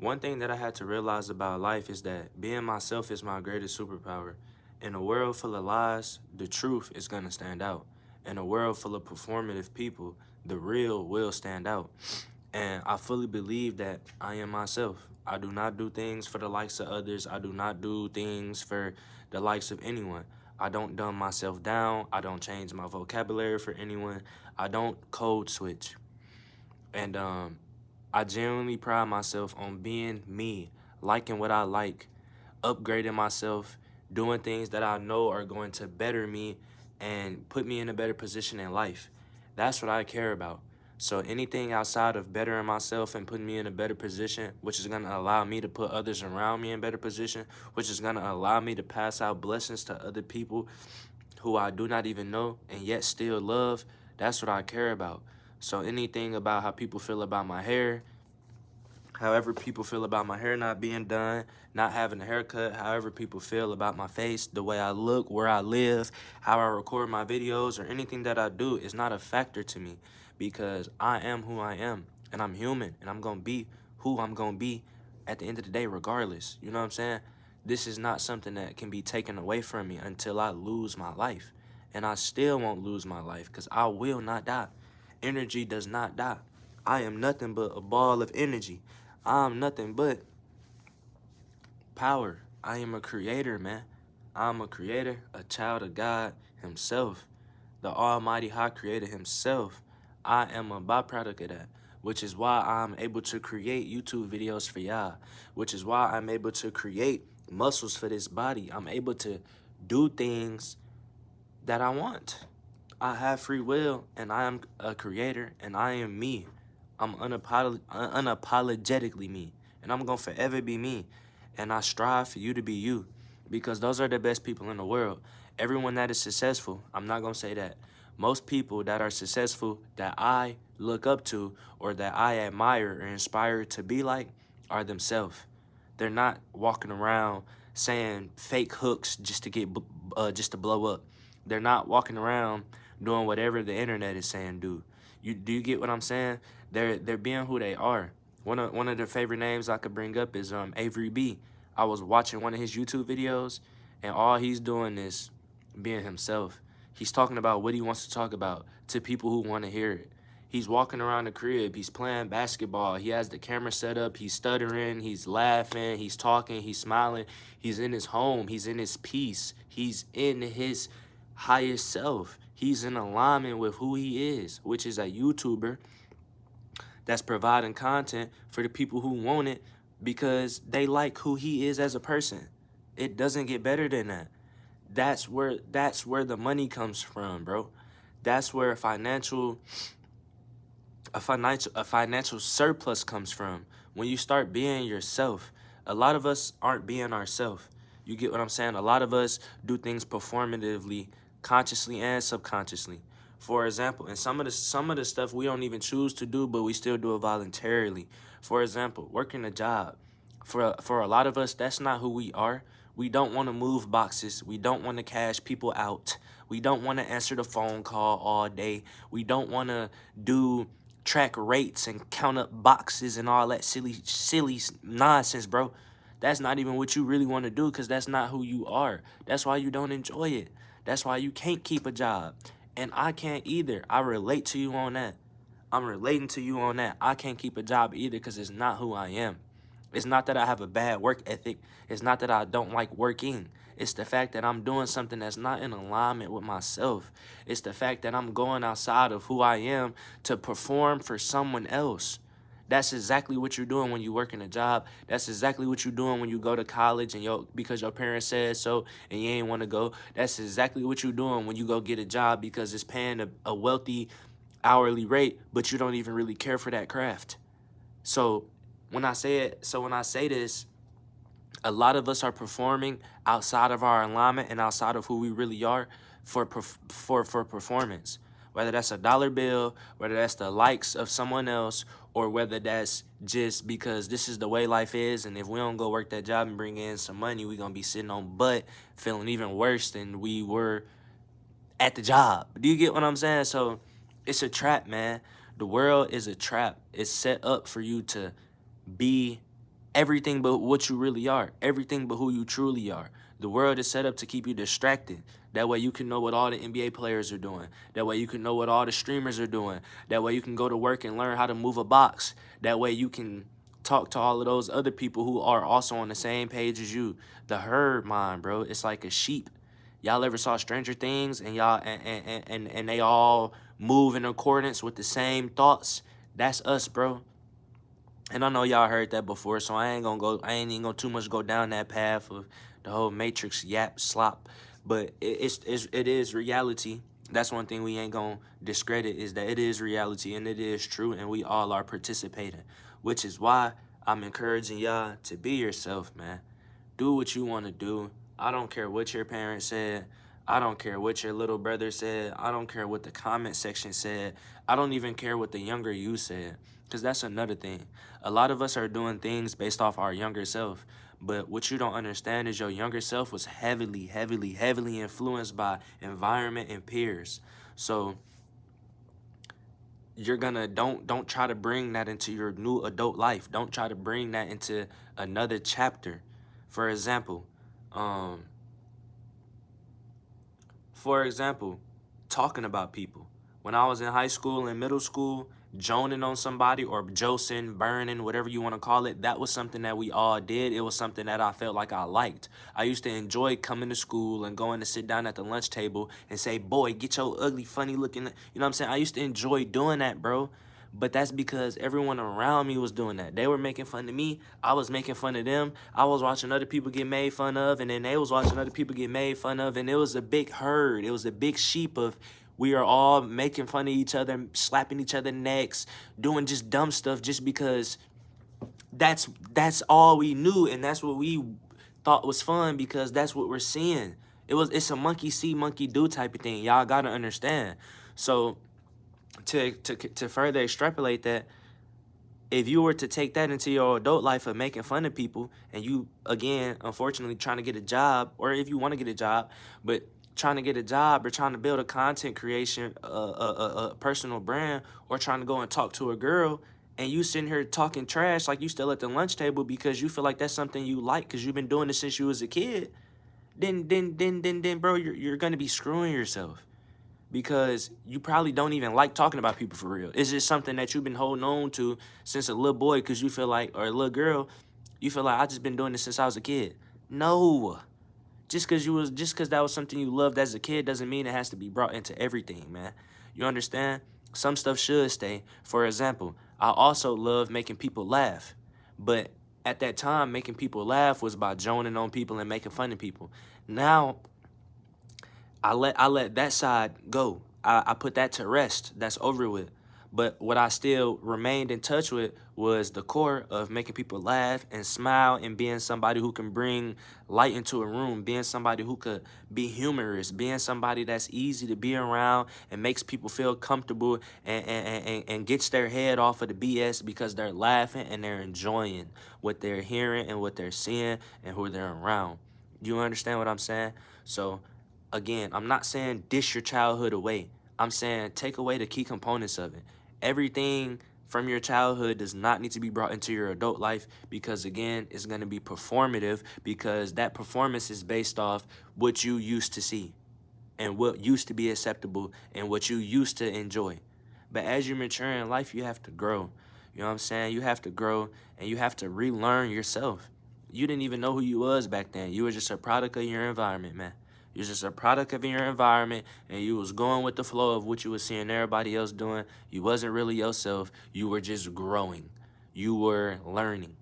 One thing that I had to realize about life is that being myself is my greatest superpower. In a world full of lies, the truth is going to stand out. In a world full of performative people, the real will stand out. And I fully believe that I am myself. I do not do things for the likes of others. I do not do things for the likes of anyone. I don't dumb myself down. I don't change my vocabulary for anyone. I don't code switch. And I genuinely pride myself on being me, liking what I like, upgrading myself, doing things that I know are going to better me and put me in a better position in life. That's what I care about. So anything outside of bettering myself and putting me in a better position, which is going to allow me to put others around me in better position, which is going to allow me to pass out blessings to other people who I do not even know and yet still love, that's what I care about. So anything about how people feel about my hair, however people feel about my hair not being done, not having a haircut, however people feel about my face, the way I look, where I live, how I record my videos, or anything that I do is not a factor to me because I am who I am and I'm human and I'm going to be who I'm going to be at the end of the day regardless. You know what I'm saying? This is not something that can be taken away from me until I lose my life. And I still won't lose my life because I will not die. Energy does not die. I am nothing but a ball of energy. I'm nothing but power. I am a creator, man. I'm a creator, a child of God himself, the almighty high creator himself. I am a byproduct of that, which is why I'm able to create YouTube videos for y'all, which is why I'm able to create muscles for this body. I'm able to do things that I want. I have free will, and I am a creator, and I am me. I'm unapologetically me, and I'm gonna forever be me. And I strive for you to be you, because those are the best people in the world. Everyone that is successful, I'm not gonna say that. Most people that are successful that I look up to or that I admire or inspire to be like are themselves. They're not walking around saying fake hooks just to just to blow up. They're not walking around doing whatever the internet is saying do. Do you get what I'm saying? They're being who they are. One of their favorite names I could bring up is Avery B. I was watching one of his YouTube videos, and all he's doing is being himself. He's talking about what he wants to talk about to people who want to hear it. He's walking around the crib. He's playing basketball. He has the camera set up. He's stuttering. He's laughing. He's talking. He's smiling. He's in his home. He's in his peace. He's in his highest self. He's in alignment with who he is, which is a YouTuber that's providing content for the people who want it because they like who he is as a person. It doesn't get better than that. That's where the money comes from, bro. That's where a financial surplus comes from. When you start being yourself, a lot of us aren't being ourselves. You get what I'm saying? A lot of us do things performatively, consciously and subconsciously. For example, and some of the stuff we don't even choose to do, but we still do it voluntarily. For example, working a job. For a lot of us, that's not who we are. We don't want to move boxes. We don't want to cash people out. We don't want to answer the phone call all day. We don't want to do track rates and count up boxes and all that silly nonsense, bro. That's not even what you really want to do because that's not who you are. That's why you don't enjoy it. That's why you can't keep a job. And I can't either. I relate to you on that. I'm relating to you on that. I can't keep a job either because it's not who I am. It's not that I have a bad work ethic. It's not that I don't like working. It's the fact that I'm doing something that's not in alignment with myself. It's the fact that I'm going outside of who I am to perform for someone else. That's exactly what you're doing when you work in a job. That's exactly what you're doing when you go to college and because your parents said so and you ain't want to go. That's exactly what you're doing when you go get a job because it's paying a wealthy hourly rate, but you don't even really care for that craft. So when I say this, a lot of us are performing outside of our alignment and outside of who we really are for performance. Whether that's a dollar bill, whether that's the likes of someone else, or whether that's just because this is the way life is, and if we don't go work that job and bring in some money, we're gonna be sitting on butt, feeling even worse than we were at the job. Do you get what I'm saying? So it's a trap, man. The world is a trap. It's set up for you to be everything but what you really are, everything but who you truly are. The world is set up to keep you distracted. That way you can know what all the NBA players are doing. That way you can know what all the streamers are doing. That way you can go to work and learn how to move a box. That way you can talk to all of those other people who are also on the same page as you. The herd mind, bro. It's like a sheep. Y'all ever saw Stranger Things and y'all and they all move in accordance with the same thoughts? That's us, bro. And I know y'all heard that before, so I ain't even gonna too much go down that path of the whole Matrix yap slop. But it is reality. That's one thing we ain't gonna discredit, is that it is reality and it is true, and we all are participating. Which is why I'm encouraging y'all to be yourself, man. Do what you want to do. I don't care what your parents said. I don't care what your little brother said. I don't care what the comment section said. I don't even care what the younger you said. Because that's another thing. A lot of us are doing things based off our younger self. But what you don't understand is your younger self was heavily, heavily, heavily influenced by environment and peers. So you're gonna don't try to bring that into your new adult life. Don't try to bring that into another chapter. For example, um, for example, talking about people. When I was in high school and middle school, joning on somebody or josing, burning, whatever you want to call it, that was something that we all did. It was something that I felt like I liked. I used to enjoy coming to school and going to sit down at the lunch table and say, boy, get your ugly, funny looking, you know what I'm saying? I used to enjoy doing that, bro. But that's because everyone around me was doing that. They were making fun of me. I was making fun of them. I was watching other people get made fun of, and then they was watching other people get made fun of. And it was a big herd. It was a big sheep of we are all making fun of each other, slapping each other necks, doing just dumb stuff just because that's all we knew, and that's what we thought was fun because that's what we're seeing. It's a monkey see, monkey do type of thing. Y'all gotta understand. So to further extrapolate that, if you were to take that into your adult life of making fun of people, and you again unfortunately trying to get a job, or if you want to get a job but trying to get a job or trying to build a content creation a personal brand, or trying to go and talk to a girl, and you sitting here talking trash like you still at the lunch table because you feel like that's something you like because you've been doing it since you was a kid, then bro, you're gonna be screwing yourself because you probably don't even like talking about people for real. It's just something that you've been holding on to since a little boy because you feel like, or a little girl, you feel like I just been doing this since I was a kid. No. Just cause that was something you loved as a kid doesn't mean it has to be brought into everything, man. You understand? Some stuff should stay. For example, I also love making people laugh. But at that time, making people laugh was by joning on people and making fun of people. Now I let that side go. I put that to rest. That's over with. But what I still remained in touch with was the core of making people laugh and smile and being somebody who can bring light into a room, being somebody who could be humorous, being somebody that's easy to be around and makes people feel comfortable and gets their head off of the BS because they're laughing and they're enjoying what they're hearing and what they're seeing and who they're around. You understand what I'm saying? So again, I'm not saying dish your childhood away. I'm saying take away the key components of it. Everything from your childhood does not need to be brought into your adult life because, again, it's going to be performative because that performance is based off what you used to see and what used to be acceptable and what you used to enjoy. But as you mature in life, you have to grow. You know what I'm saying? You have to grow and you have to relearn yourself. You didn't even know who you was back then. You were just a product of your environment, man. You was just a product of your environment and you was going with the flow of what you was seeing everybody else doing. You wasn't really yourself. You were just growing. You were learning.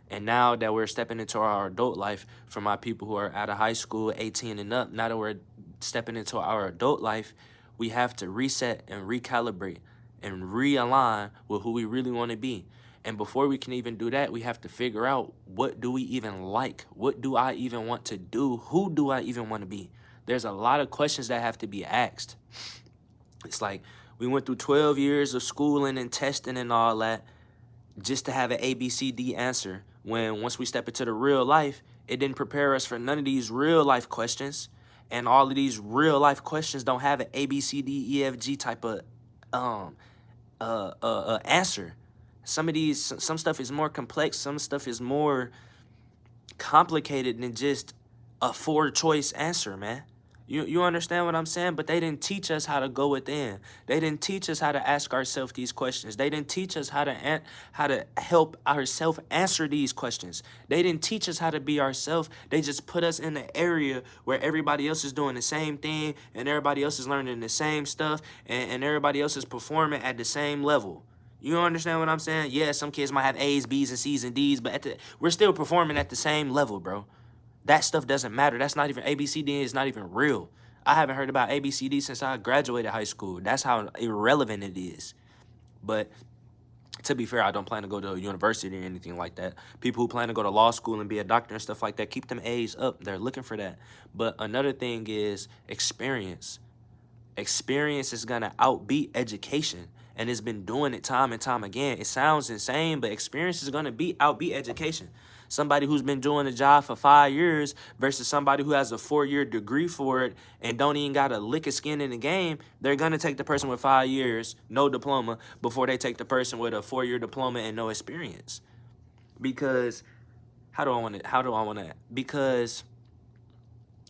And now that we're stepping into our adult life, for my people who are out of high school, 18 and up, now that we're stepping into our adult life, we have to reset and recalibrate and realign with who we really want to be. And before we can even do that, we have to figure out, what do we even like? What do I even want to do? Who do I even want to be? There's a lot of questions that have to be asked. It's like we went through 12 years of schooling and testing and all that just to have an ABCD answer, when once we step into the real life, it didn't prepare us for none of these real life questions. And all of these real life questions don't have an ABCDEFG type of answer. Some stuff is more complex. Some stuff is more complicated than just a four choice answer, man. You understand what I'm saying? But they didn't teach us how to go within. They didn't teach us how to ask ourselves these questions. They didn't teach us how to help ourselves answer these questions. They didn't teach us how to be ourselves. They just put us in an area where everybody else is doing the same thing and everybody else is learning the same stuff and everybody else is performing at the same level. You understand what I'm saying? Yeah, some kids might have A's, B's, and C's and D's, but we're still performing at the same level, bro. That stuff doesn't matter. That's not even ABCD. Is not even real. I haven't heard about ABCD since I graduated high school. That's how irrelevant it is. But to be fair, I don't plan to go to a university or anything like that. People who plan to go to law school and be a doctor and stuff like that, keep them A's up. They're looking for that. But another thing is experience. Experience is gonna outbeat education, and it's been doing it time and time again. It sounds insane, but experience is gonna outbeat education. Somebody who's been doing a job for 5 years versus somebody who has a 4-year degree for it and don't even got a lick of skin in the game, they're gonna take the person with 5 years, no diploma, before they take the person with a 4-year diploma and no experience. Because because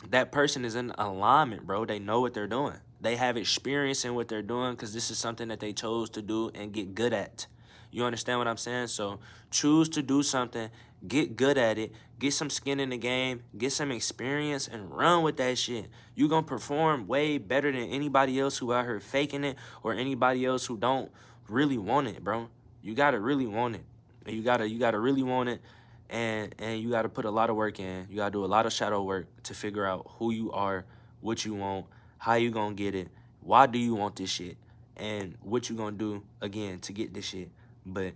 that person is in alignment, bro. They know what they're doing. They have experience in what they're doing because this is something that they chose to do and get good at. You understand what I'm saying? So choose to do something, get good at it, get some skin in the game, get some experience, and run with that shit. You gonna perform way better than anybody else who out here faking it or anybody else who don't really want it, bro. You gotta really want it. You gotta really want it, and you gotta put a lot of work in. You gotta do a lot of shadow work to figure out who you are, what you want, how you gonna get it, why do you want this shit, and what you gonna do again to get this shit. But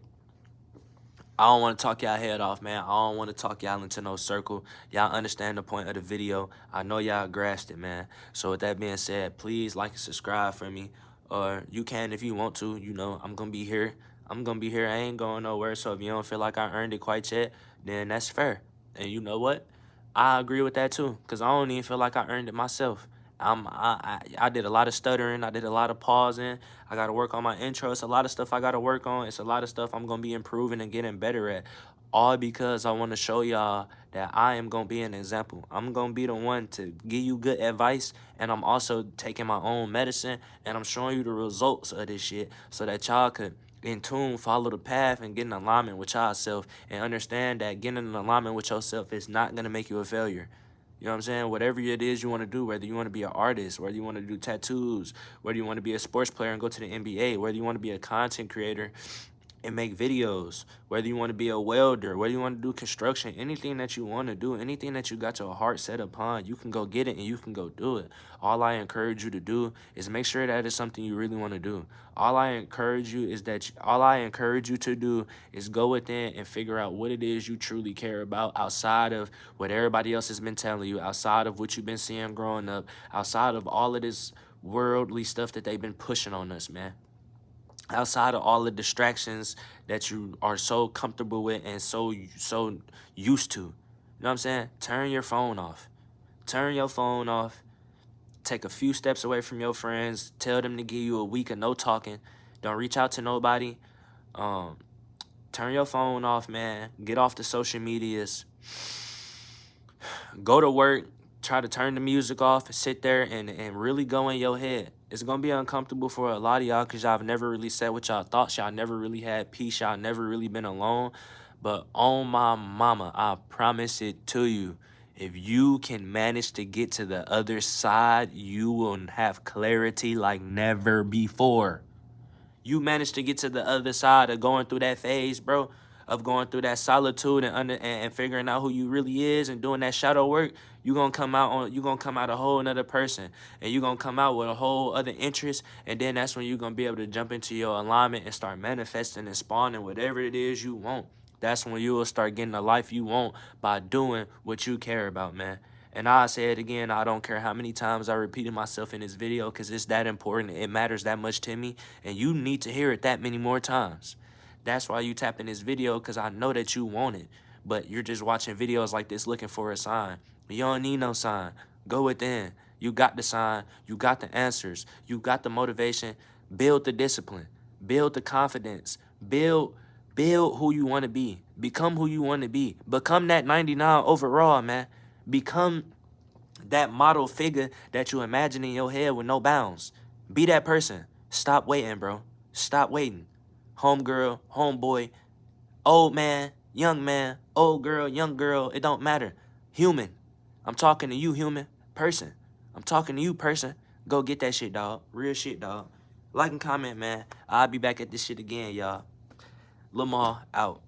I don't want to talk y'all head off, man. I don't want to talk y'all into no circle. Y'all understand the point of the video. I know y'all grasped it, man. So with that being said, please like and subscribe for me. Or you can if you want to. You know, I'm going to be here. I'm going to be here. I ain't going nowhere. So if you don't feel like I earned it quite yet, then that's fair. And you know what? I agree with that too. Because I don't even feel like I earned it myself. I did a lot of stuttering. I did a lot of pausing. I got to work on my intro. It's a lot of stuff I got to work on. It's a lot of stuff I'm going to be improving and getting better at. All because I want to show y'all that I am going to be an example. I'm going to be the one to give you good advice. And I'm also taking my own medicine. And I'm showing you the results of this shit so that y'all could in tune, follow the path, and get in alignment with yourself. And understand that getting in alignment with yourself is not going to make you a failure. You know what I'm saying? Whatever it is you want to do, whether you want to be an artist, whether you want to do tattoos, whether you want to be a sports player and go to the NBA, whether you want to be a content creator and make videos, whether you want to be a welder, whether you want to do construction, anything that you want to do, anything that you got your heart set upon, you can go get it and you can go do it. All I encourage you to do is make sure that is something you really want to do. All I encourage you to do is go within and figure out what it is you truly care about outside of what everybody else has been telling you, outside of what you've been seeing growing up, outside of all of this worldly stuff that they've been pushing on us, man. Outside of all the distractions that you are so comfortable with and so used to. You know what I'm saying? Turn your phone off. Turn your phone off. Take a few steps away from your friends. Tell them to give you a week of no talking. Don't reach out to nobody. Um, Turn your phone off, man. Get off the social medias. Go to work. Try to turn the music off. Sit there and really go in your head. It's going to be uncomfortable for a lot of y'all because y'all have never really said what y'all thought. Y'all never really had peace. Y'all never really been alone. But on my mama, I promise it to you. If you can manage to get to the other side, you will have clarity like never before. You managed to get to the other side of going through that phase, bro, of going through that solitude and figuring out who you really is and doing that shadow work, you're gonna come out a whole nother person, and you're gonna come out with a whole other interest, and then that's when you're gonna be able to jump into your alignment and start manifesting and spawning whatever it is you want. That's when you will start getting the life you want by doing what you care about, man. And I say it again, I don't care how many times I repeated myself in this video because it's that important. It matters that much to me, and you need to hear it that many more times. That's why you tap in this video, because I know that you want it, but you're just watching videos like this looking for a sign. You don't need no sign. Go within. You got the sign. You got the answers. You got the motivation. Build the discipline. Build the confidence. Build Build who you want to be. Become who you want to be. Become that 99 overall, man. Become that model figure that you imagine in your head with no bounds. Be that person. Stop waiting, bro. Stop waiting. Homegirl, homeboy, old man, young man, old girl, young girl, it don't matter. Human. I'm talking to you, human. Person. I'm talking to you, person. Go get that shit, dog. Real shit, dog. Like and comment, man. I'll be back at this shit again, y'all. Lamar out.